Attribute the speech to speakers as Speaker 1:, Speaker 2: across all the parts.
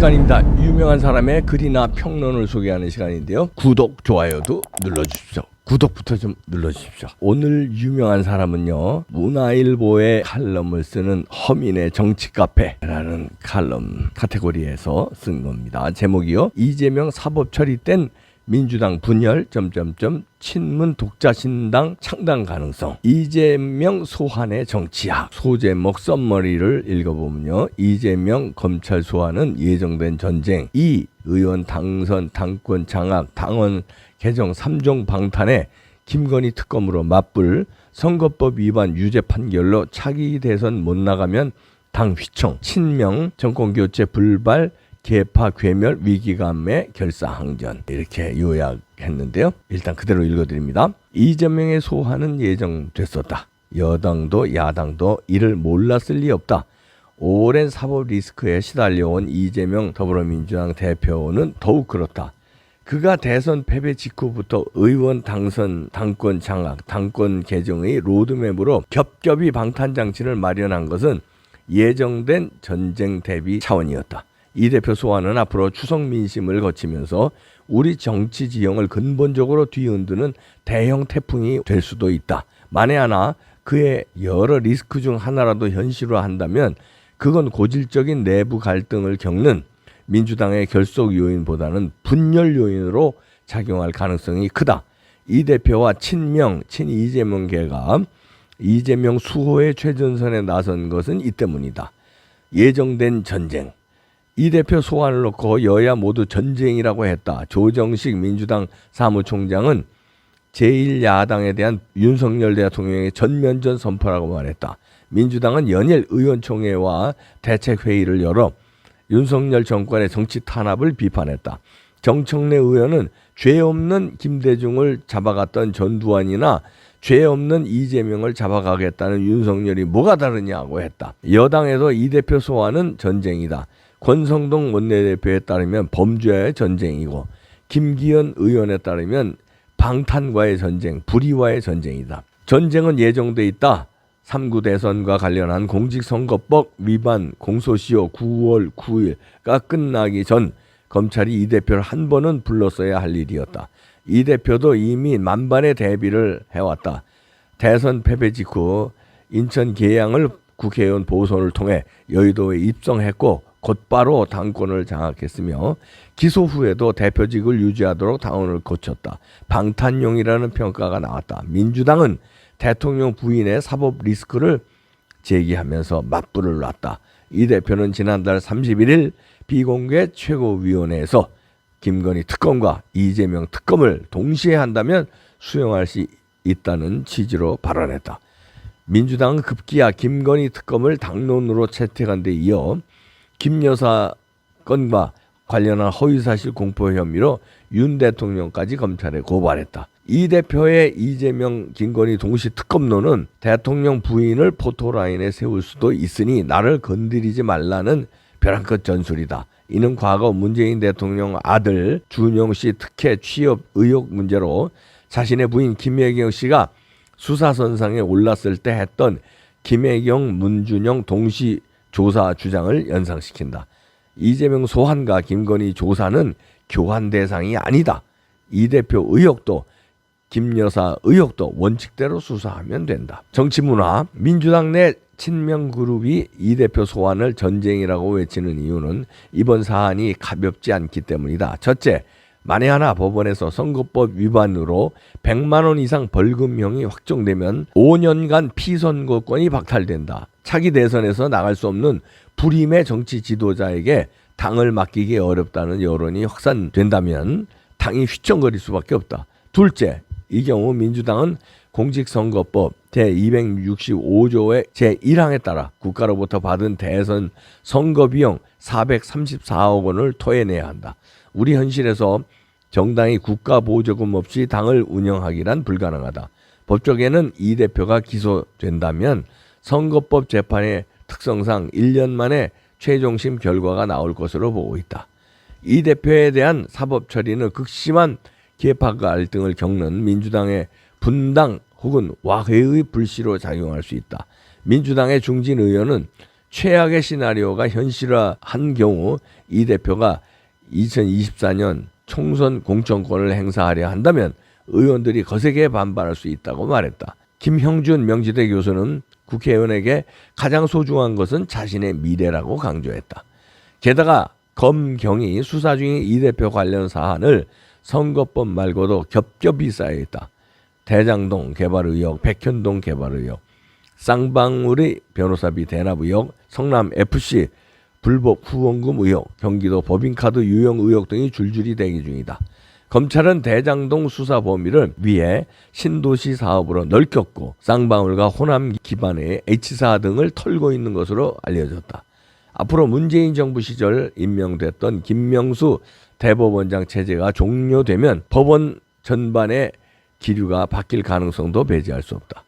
Speaker 1: 시간입니다. 유명한 사람의 글이나 평론을 소개하는 시간인데요. 구독, 좋아요도 눌러주십시오. 구독부터 좀 눌러주십시오. 오늘 유명한 사람은요, 문화일보의 칼럼을 쓰는 허민의 정치카페라는 칼럼 카테고리에서 쓴 겁니다. 제목이요, 이재명 사법 처리 땐 민주당 분열 친문 독자신당 창당 가능성, 이재명 소환의 정치학. 소제목 썸머리를 읽어보면요, 이재명 검찰 소환은 예정된 전쟁, 이 의원 당선 당권 장악 당원 개정 3종 방탄에 김건희 특검으로 맞불, 선거법 위반 유죄 판결로 차기 대선 못 나가면 당 휘청, 친명 정권교체 불발, 개파 괴멸 위기감의 결사항전, 이렇게 요약했는데요. 일단 그대로 읽어드립니다. 이재명의 소환은 예정됐었다. 여당도 야당도 이를 몰랐을 리 없다. 오랜 사법 리스크에 시달려온 이재명 더불어민주당 대표는 더욱 그렇다. 그가 대선 패배 직후부터 의원 당선, 당권 장악, 당권 개정의 로드맵으로 겹겹이 방탄장치를 마련한 것은 예정된 전쟁 대비 차원이었다. 이 대표 소환은 앞으로 추석 민심을 거치면서 우리 정치 지형을 근본적으로 뒤흔드는 대형 태풍이 될 수도 있다. 만에 하나 그의 여러 리스크 중 하나라도 현실화한다면 그건 고질적인 내부 갈등을 겪는 민주당의 결속 요인보다는 분열 요인으로 작용할 가능성이 크다. 이 대표와 친명, 친이재명계가 이재명 수호의 최전선에 나선 것은 이 때문이다. 예정된 전쟁. 이 대표 소환을 놓고 여야 모두 전쟁이라고 했다. 조정식 민주당 사무총장은 제1야당에 대한 윤석열 대통령의 전면전 선포라고 말했다. 민주당은 연일 의원총회와 대책회의를 열어 윤석열 정권의 정치 탄압을 비판했다. 정청래 의원은 죄 없는 김대중을 잡아갔던 전두환이나 죄 없는 이재명을 잡아가겠다는 윤석열이 뭐가 다르냐고 했다. 여당에도 이 대표 소환은 전쟁이다. 권성동 원내대표에 따르면 범죄와의 전쟁이고, 김기현 의원에 따르면 방탄과의 전쟁, 불의와의 전쟁이다. 전쟁은 예정돼 있다. 3구 대선과 관련한 공직선거법 위반 공소시효 9월 9일가 끝나기 전 검찰이 이 대표를 한 번은 불렀어야 할 일이었다. 이 대표도 이미 만반의 대비를 해왔다. 대선 패배 직후 인천 계양을 국회의원 보선을 통해 여의도에 입성했고 곧바로 당권을 장악했으며 기소 후에도 대표직을 유지하도록 당원을 거쳤다. 방탄용이라는 평가가 나왔다. 민주당은 대통령 부인의 사법 리스크를 제기하면서 맞불을 놨다. 이 대표는 지난달 31일 비공개 최고위원회에서 김건희 특검과 이재명 특검을 동시에 한다면 수용할 수 있다는 취지로 발언했다. 민주당은 급기야 김건희 특검을 당론으로 채택한 데 이어 김 여사 건과 관련한 허위사실 공표 혐의로 윤 대통령까지 검찰에 고발했다. 이 대표의 이재명, 김건희 동시 특검론은 대통령 부인을 포토라인에 세울 수도 있으니 나를 건드리지 말라는 벼랑 끝 전술이다. 이는 과거 문재인 대통령 아들 준용 씨 특혜 취업 의혹 문제로 자신의 부인 김혜경 씨가 수사선상에 올랐을 때 했던 김혜경, 문준영 동시 조사 주장을 연상시킨다. 이재명 소환과 김건희 조사는 교환 대상이 아니다. 이 대표 의혹도 김 여사 의혹도 원칙대로 수사하면 된다. 정치문화. 민주당 내 친명 그룹이 이 대표 소환을 전쟁이라고 외치는 이유는 이번 사안이 가볍지 않기 때문이다. 첫째, 만에 하나 법원에서 선거법 위반으로 100만 원 이상 벌금형이 확정되면 5년간 피선거권이 박탈된다. 차기 대선에서 나갈 수 없는 불임의 정치 지도자에게 당을 맡기기 어렵다는 여론이 확산된다면 당이 휘청거릴 수밖에 없다. 둘째, 이 경우 민주당은 공직선거법 제265조의 제1항에 따라 국가로부터 받은 대선 선거비용 434억 원을 토해내야 한다. 우리 현실에서 정당이 국가 보조금 없이 당을 운영하기란 불가능하다. 법조계는 이 대표가 기소된다면 선거법 재판의 특성상 1년 만에 최종심 결과가 나올 것으로 보고 있다. 이 대표에 대한 사법 처리는 극심한 계파 갈등을 겪는 민주당의 분당 혹은 와해의 불씨로 작용할 수 있다. 민주당의 중진 의원은 최악의 시나리오가 현실화한 경우 이 대표가 2024년 총선 공천권을 행사하려 한다면 의원들이 거세게 반발할 수 있다고 말했다. 김형준 명지대 교수는 국회의원에게 가장 소중한 것은 자신의 미래라고 강조했다. 게다가 검경이 수사 중인 이 대표 관련 사안을 선거법 말고도 겹겹이 쌓여있다. 대장동 개발 의혹, 백현동 개발 의혹, 쌍방울의 변호사비 대납 의혹, 성남FC 불법 후원금 의혹, 경기도 법인카드 유용 의혹 등이 줄줄이 대기 중이다. 검찰은 대장동 수사 범위를 위해 신도시 사업으로 넓혔고 쌍방울과 호남 기반의 H사 등을 털고 있는 것으로 알려졌다. 앞으로 문재인 정부 시절 임명됐던 김명수 대법원장 체제가 종료되면 법원 전반의 기류가 바뀔 가능성도 배제할 수 없다.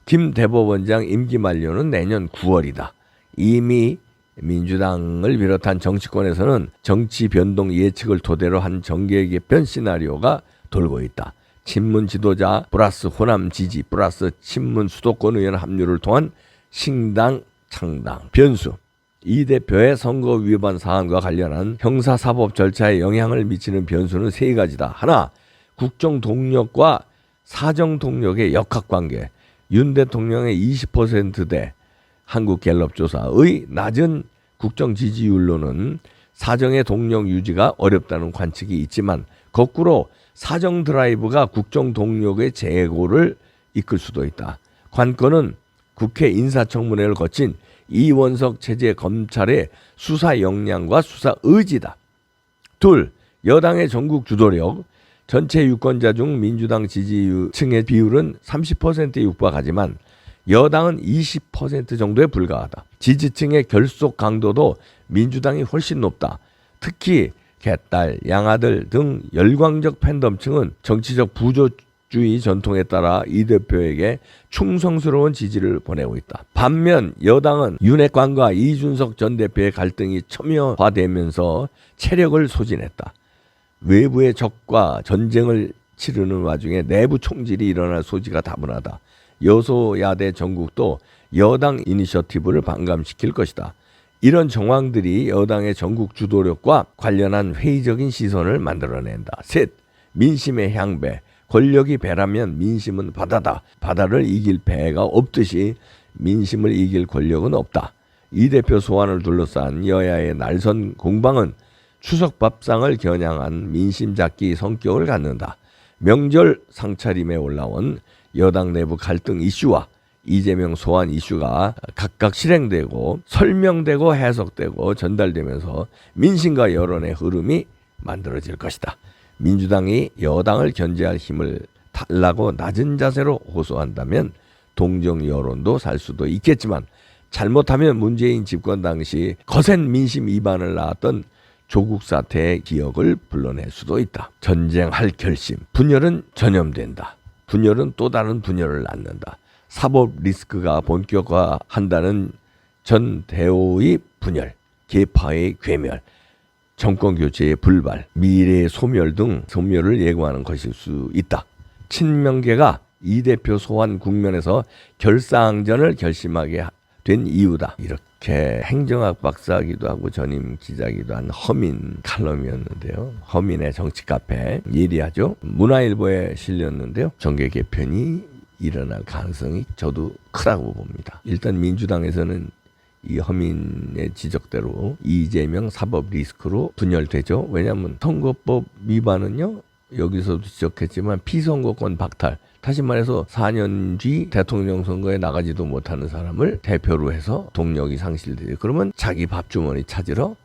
Speaker 1: 김 대법원장 임기 만료는 내년 9월이다. 이미 민주당을 비롯한 정치권에서는 정치 변동 예측을 토대로 한 정계 개편 시나리오가 돌고 있다. 친문 지도자 플러스 호남 지지 플러스 친문 수도권 의원 합류를 통한 신당 창당 변수. 이 대표의 선거 위반 사안과 관련한 형사사법 절차에 영향을 미치는 변수는 세 가지다. 하나, 국정 동력과 사정 동력의 역학관계. 윤 대통령의 20%대 한국갤럽조사의 낮은 국정 지지율로는 사정의 동력 유지가 어렵다는 관측이 있지만 거꾸로 사정 드라이브가 국정 동력의 재고를 이끌 수도 있다. 관건은 국회 인사청문회를 거친 이원석 체제 검찰의 수사 역량과 수사 의지다. 둘, 여당의 전국 주도력. 전체 유권자 중 민주당 지지층의 비율은 30%에 육박하지만 여당은 20% 정도에 불과하다. 지지층의 결속 강도도 민주당이 훨씬 높다. 특히 개딸, 양아들 등 열광적 팬덤층은 정치적 부조주의 전통에 따라 이 대표에게 충성스러운 지지를 보내고 있다. 반면 여당은 윤핵관과 이준석 전 대표의 갈등이 첨예화되면서 체력을 소진했다. 외부의 적과 전쟁을 치르는 와중에 내부 총질이 일어날 소지가 다분하다. 여소야대 전국도 여당 이니셔티브를 반감시킬 것이다. 이런 정황들이 여당의 전국 주도력과 관련한 회의적인 시선을 만들어낸다. 셋, 민심의 향배. 권력이 배라면 민심은 바다다. 바다를 이길 배가 없듯이 민심을 이길 권력은 없다. 이 대표 소환을 둘러싼 여야의 날선 공방은 추석 밥상을 겨냥한 민심 잡기 성격을 갖는다. 명절 상차림에 올라온 여당 내부 갈등 이슈와 이재명 소환 이슈가 각각 실행되고 설명되고 해석되고 전달되면서 민심과 여론의 흐름이 만들어질 것이다. 민주당이 여당을 견제할 힘을 달라고 낮은 자세로 호소한다면 동정 여론도 살 수도 있겠지만 잘못하면 문재인 집권 당시 거센 민심 위반을 낳았던 조국 사태의 기억을 불러낼 수도 있다. 전쟁할 결심. 분열은 전염된다. 분열은 또 다른 분열을 낳는다. 사법 리스크가 본격화한다는 전 대오의 분열, 계파의 괴멸, 정권 교체의 불발, 미래의 소멸 등 소멸을 예고하는 것일 수 있다. 친명계가 이 대표 소환 국면에서 결사항전을 결심하게 된 이유다. 이렇게 행정학 박사기도 하고 전임 기자기도 한 허민 칼럼이었는데요. 허민의 정치 카페 예리하죠. 문화일보에 실렸는데요. 정계 개편이 일어날 가능성이 저도 크다고 봅니다. 일단 민주당에서는 이 허민의 지적대로 이재명 사법 리스크로 분열되죠. 왜냐하면 선거법 위반은요. 여기서도 지적했지만 피선거권 박탈. 다시 말해서 4년 뒤 대통령 선거에 나가지도 못하는 사람을 대표로 해서 동력이 상실되죠. 그러면 자기 밥주머니 찾으러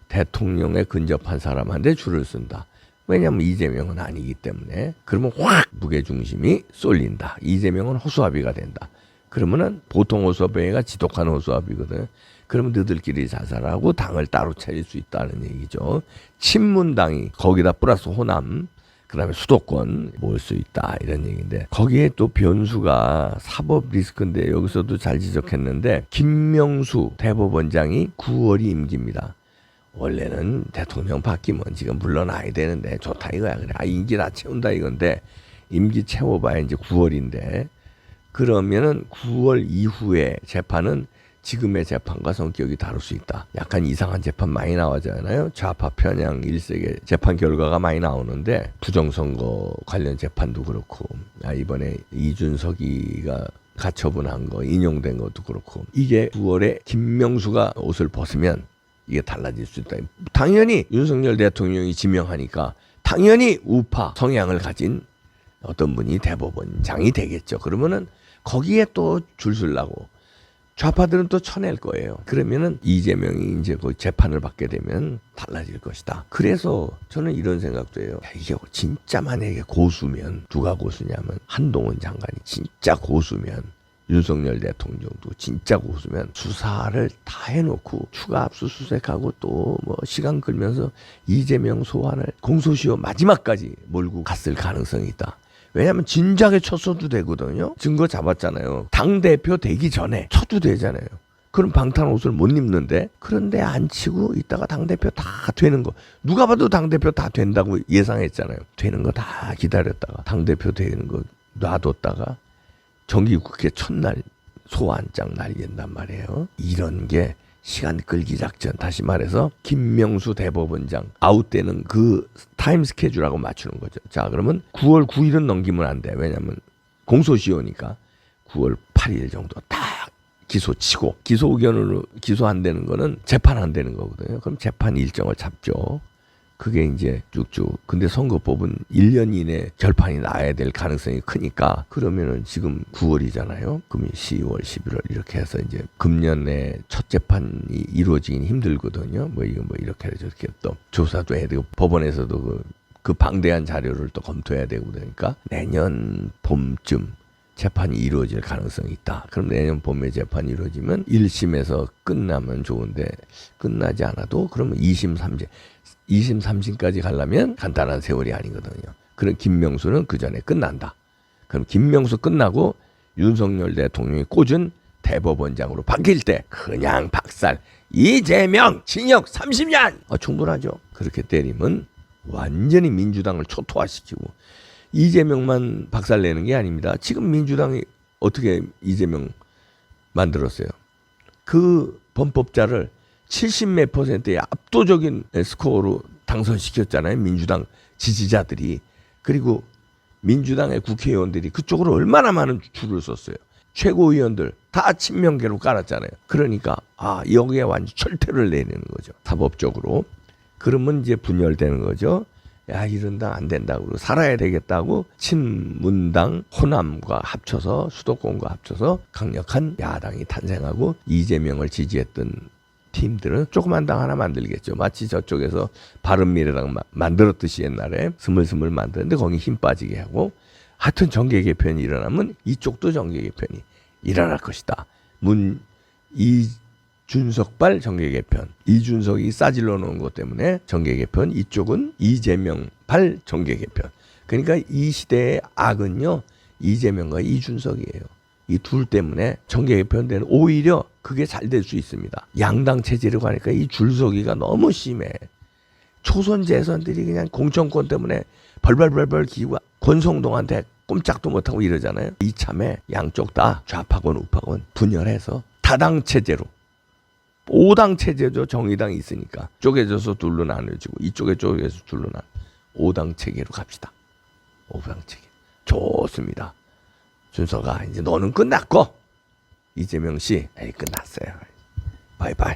Speaker 1: 대통령에 근접한 사람한테 줄을 쓴다. 왜냐하면 이재명은 아니기 때문에. 그러면 확 무게중심이 쏠린다. 이재명은 호수아비가 된다. 그러면은 보통 호수아비가 지독한 호수아비거든. 그러면 너희들끼리 자살하고 당을 따로 차릴 수 있다는 얘기죠. 친문당이 거기다 플러스 호남 그다음에 수도권 모을 수 있다 이런 얘기인데 거기에 또 변수가 사법 리스크인데 여기서도 잘 지적했는데 김명수 대법원장이 9월이 임기입니다. 원래는 대통령 바뀌면 지금 물러나야 되는데 좋다 이거야. 그래. 임기 다 채운다 이건데 임기 채워봐야 이제 9월인데 그러면은 9월 이후에 재판은 지금의 재판과 성격이 다를 수 있다. 약간 이상한 재판 많이 나오잖아요. 좌파 편향 일색의 재판 결과가 많이 나오는데 부정선거 관련 재판도 그렇고 이번에 이준석이가 가처분한 거 인용된 것도 그렇고 이게 9월에 김명수가 옷을 벗으면 이게 달라질 수 있다. 당연히 윤석열 대통령이 지명하니까 당연히 우파 성향을 가진 어떤 분이 대법원장이 되겠죠. 그러면은 거기에 또 줄 서려고 좌파들은 또 쳐낼 거예요. 그러면은 이재명이 이제 그 재판을 받게 되면 달라질 것이다. 그래서 저는 이런 생각도 해요. 이게 진짜 만약에 고수면 누가 고수냐면 한동훈 장관이 진짜 고수면 윤석열 대통령도 진짜 고수면 수사를 다 해놓고 추가 압수수색하고 또 뭐 시간 끌면서 이재명 소환을 공소시효 마지막까지 몰고 갔을 가능성이 있다. 왜냐하면 진작에 쳤어도 되거든요. 증거 잡았잖아요. 당대표 되기 전에 쳐도 되잖아요. 그럼 방탄 옷을 못 입는데 그런데 안 치고 있다가 당대표 다 되는 거 누가 봐도 당대표 다 된다고 예상했잖아요. 되는 거 다 기다렸다가 당대표 되는 거 놔뒀다가 정기국회 첫날 소환장 날린단 말이에요. 이런 게 시간 끌기 작전, 다시 말해서 김명수 대법원장 아웃되는 그 타임 스케줄하고 맞추는 거죠. 자, 그러면 9월 9일은 넘기면 안 돼. 왜냐면 공소시효니까 9월 8일 정도 딱 기소치고 기소 의견으로 기소 안 되는 거는 재판 안 되는 거거든요. 그럼 재판 일정을 잡죠. 그게 이제 쭉쭉. 근데 선거법은 1년 이내 결판이 나야 될 가능성이 크니까 그러면은 지금 9월이잖아요. 그럼 10월, 11월 이렇게 해서 이제 금년에 첫 재판이 이루어지긴 힘들거든요. 뭐 이거 뭐 이렇게 저렇게 또 조사도 해야 되고 법원에서도 그 방대한 자료를 또 검토해야 되고 그러니까 내년 봄쯤 재판이 이루어질 가능성이 있다. 그럼 내년 봄에 재판이 이루어지면 1심에서 끝나면 좋은데 끝나지 않아도 그러면 2심, 3심 2심, 3심까지 가려면 간단한 세월이 아니거든요. 그럼 김명수는 그 전에 끝난다. 그럼 김명수 끝나고 윤석열 대통령이 꽂은 대법원장으로 바뀔 때 그냥 박살 이재명 징역 30년 충분하죠. 그렇게 때리면 완전히 민주당을 초토화시키고 이재명만 박살내는 게 아닙니다. 지금 민주당이 어떻게 이재명 만들었어요. 그 범법자를 70몇 %의 압도적인 스코어로 당선시켰잖아요. 민주당 지지자들이. 그리고 민주당의 국회의원들이 그쪽으로 얼마나 많은 줄을 섰어요. 최고위원들 다 친명계로 깔았잖아요. 그러니까 여기에 완전 철퇴를 내리는 거죠. 사법적으로. 그러면 이제 분열되는 거죠. 야, 이런 당 안 된다고 살아야 되겠다고 친문당 호남과 합쳐서 수도권과 합쳐서 강력한 야당이 탄생하고 이재명을 지지했던 팀들은 조그만 당 하나 만들겠죠. 마치 저쪽에서 바른미래당 만들었듯이 옛날에 스물스물 만드는데 거기 힘 빠지게 하고 하여튼 정계 개편이 일어나면 이쪽도 정계 개편이 일어날 것이다. 이준석발 정계 개편. 이준석이 싸질러 놓은 것 때문에 정계 개편. 이쪽은 이재명발 정계 개편. 그러니까 이 시대의 악은요. 이재명과 이준석이에요. 이 둘 때문에 정계 개편되는 오히려 그게 잘 될 수 있습니다. 양당 체제로 가니까 이 줄서기가 너무 심해. 초선 재선들이 그냥 공천권 때문에 벌벌벌벌 기고 권성동한테 꼼짝도 못하고 이러잖아요. 이참에 양쪽 다 좌파권 우파권 분열해서 다당 체제로 5당 체제죠. 정의당이 있으니까 쪼개져서 둘로 나눠지고 이쪽에 쪼개져서 둘로 5당 체계로 갑시다. 5당 체계 좋습니다. 준서가 이제 너는 끝났고 이재명 씨 끝났어요. 바이바이.